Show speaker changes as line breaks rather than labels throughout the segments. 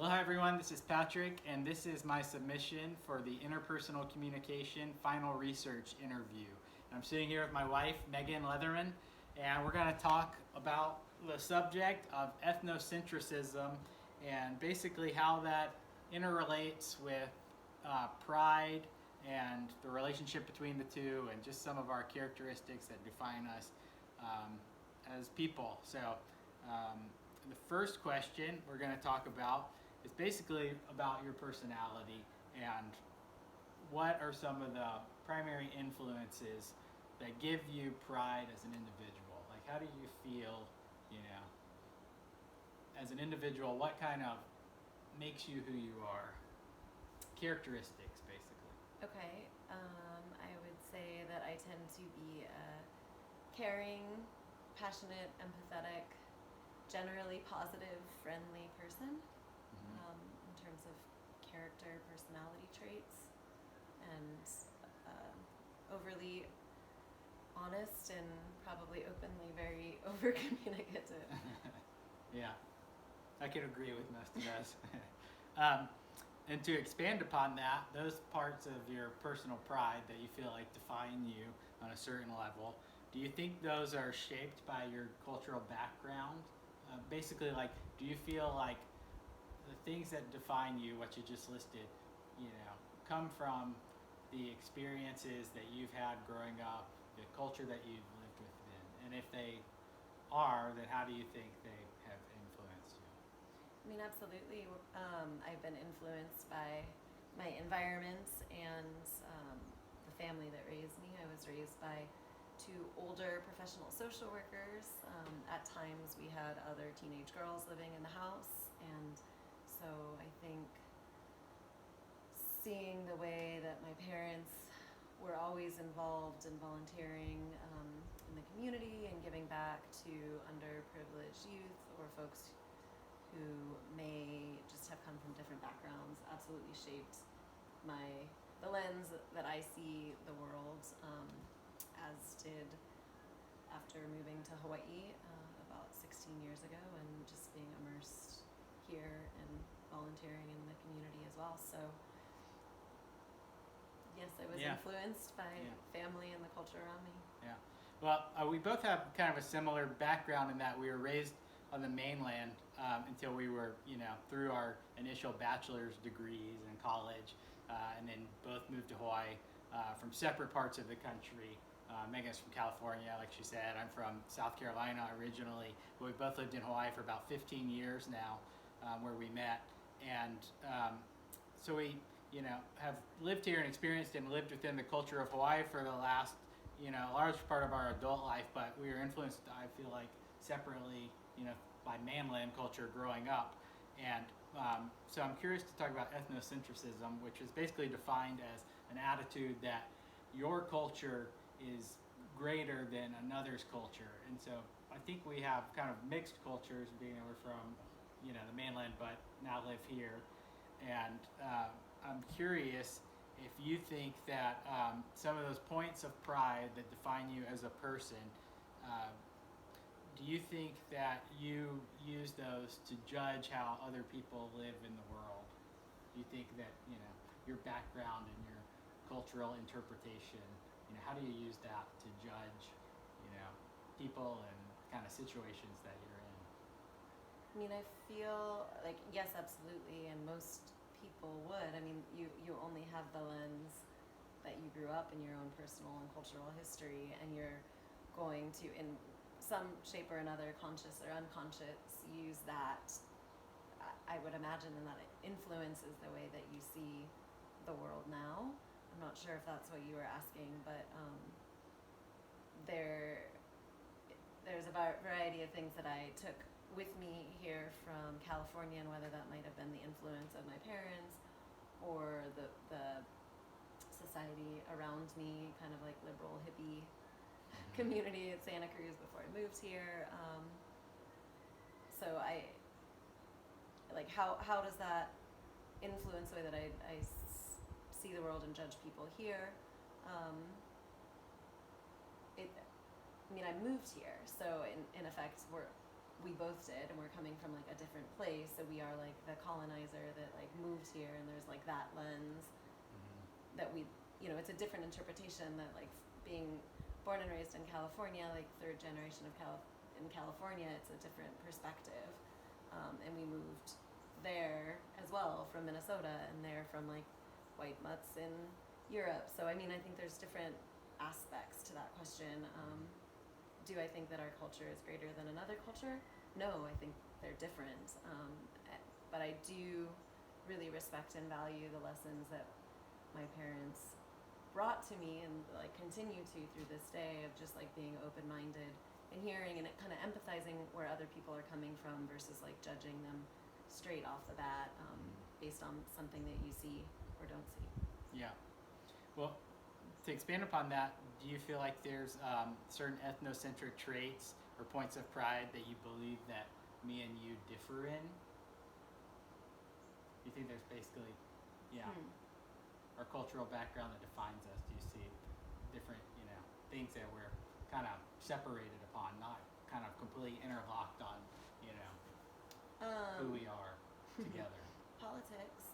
Hello everyone, this is Patrick and this is my submission for the Interpersonal Communication Final Research Interview. I'm sitting here with my wife, Megan Leatherman, and we're going to talk about the subject of ethnocentrism and basically how that interrelates with pride and the relationship between the two and just some of our characteristics that define us as people. Um, the first question we're going to talk about is basically about your personality and what are some of the primary influences that give you pride as an individual. Like, how do you feel, as an individual? What kind of makes you who you are? Characteristics, basically.
Okay, I would say that I tend to be a caring, passionate, empathetic, generally positive, friendly person in terms of character, personality traits, and overly honest and probably openly very over-communicative.
Yeah, I could agree with most of those. And to expand upon that, those parts of your personal pride that you feel like define you on a certain level, do you think those are shaped by your cultural background? Basically, like, do you feel like the things that define you, what you just listed, come from the experiences that you've had growing up, the culture that you've lived within? And if they are, then how do you think they have influenced you?
I mean, absolutely. I've been influenced by my environment and the family that raised me. I was raised by two older professional social workers. At times, we had other teenage girls living in the house, and so I think seeing the way that my parents were always involved in volunteering in the community and giving back to underprivileged youth or folks who may just have come from different backgrounds absolutely shaped the lens that I see the world, as did after moving to Hawaii about 16 years ago and just being immersed here and volunteering in the community as well. So yes, I was influenced by family and the culture around me.
Yeah. Well, we both have kind of a similar background in that we were raised on the mainland until we were, through our initial bachelor's degrees in college, and then both moved to Hawaii from separate parts of the country. Megan's from California, like she said. I'm from South Carolina originally, but we both lived in Hawaii for about 15 years now, where we met. And so we, have lived here and experienced and lived within the culture of Hawaii for the last, large part of our adult life, but we were influenced, I feel like, separately, by mainland culture growing up. And so I'm curious to talk about ethnocentrism, which is basically defined as an attitude that your culture is greater than another's culture. And so I think we have kind of mixed cultures, being that we're from, the mainland, but now live here. And I'm curious if you think that some of those points of pride that define you as a person, do you think that you use those to judge how other people live in the world? Do you think that, your background and your cultural interpretation, how do you use that to judge, people and kind of situations that you're in?
I mean, I feel like, yes, absolutely, and most people would. I mean, you only have the lens that you grew up in your own personal and cultural history, and you're going to, in some shape or another, conscious or unconscious, use that, I would imagine, and that it influences the way that you see the world now. I'm not sure if that's what you were asking, but there's a variety of things that I took with me here from California, and whether that might have been the influence of my parents or the society around me, kind of like liberal hippie community at Santa Cruz before I moved here. So how does that influence the way that I see the world and judge people here? I moved here, so in effect, we both did, and we're coming from like a different place, so we are like the colonizer that like moved here, and there's like that lens that we, you know, it's a different interpretation that like being born and raised in California, like third generation of in California, it's a different perspective, and we moved there as well from Minnesota, and they're from like white mutts in Europe. So I mean, I think there's different aspects to that question. Do I think that our culture is greater than another culture? No, I think they're different. But I do really respect and value the lessons that my parents brought to me and like continue to through this day, of just like being open-minded and hearing and kind of empathizing where other people are coming from versus like judging them straight off the bat based on something that you see or don't see.
Yeah. Well, to expand upon that, do you feel like there's certain ethnocentric traits or points of pride that you believe that me and you differ in? You think there's basically, our cultural background that defines us? Do you see different, things that we're kind of separated upon, not kind of completely interlocked on, who we are together?
Politics.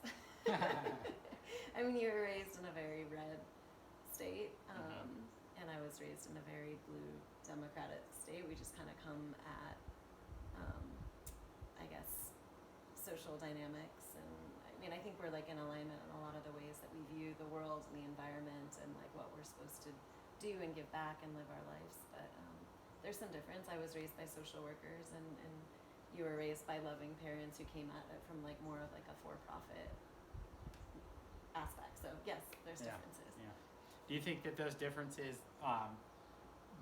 I mean, you were raised in a very red state, and I was raised in a very blue democratic state. We just kind of come at, I guess, social dynamics, and I mean, I think we're like in alignment in a lot of the ways that we view the world and the environment and like what we're supposed to do and give back and live our lives. But there's some difference. I was raised by social workers, and you were raised by loving parents who came at it from like more of like a for-profit aspect. So yes, there's differences.
Yeah. Do you think that those differences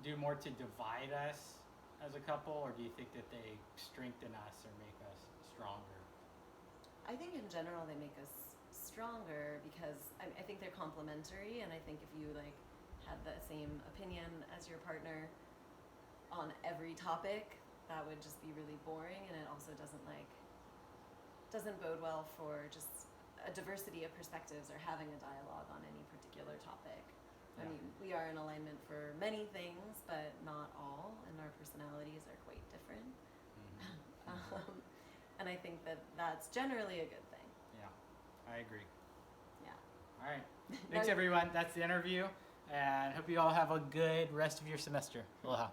do more to divide us as a couple, or do you think that they strengthen us or make us stronger?
I think in general they make us stronger because I think they're complementary, and I think if you like had the same opinion as your partner on every topic, that would just be really boring, and it also doesn't bode well for just a diversity of perspectives or having a dialogue on any particular topic. I mean, we are in alignment for many things, but not all, and our personalities are quite different. And I think that that's generally a good thing.
Yeah, I agree.
Yeah.
All right. Thanks, everyone. That's the interview, and hope you all have a good rest of your semester. Aloha.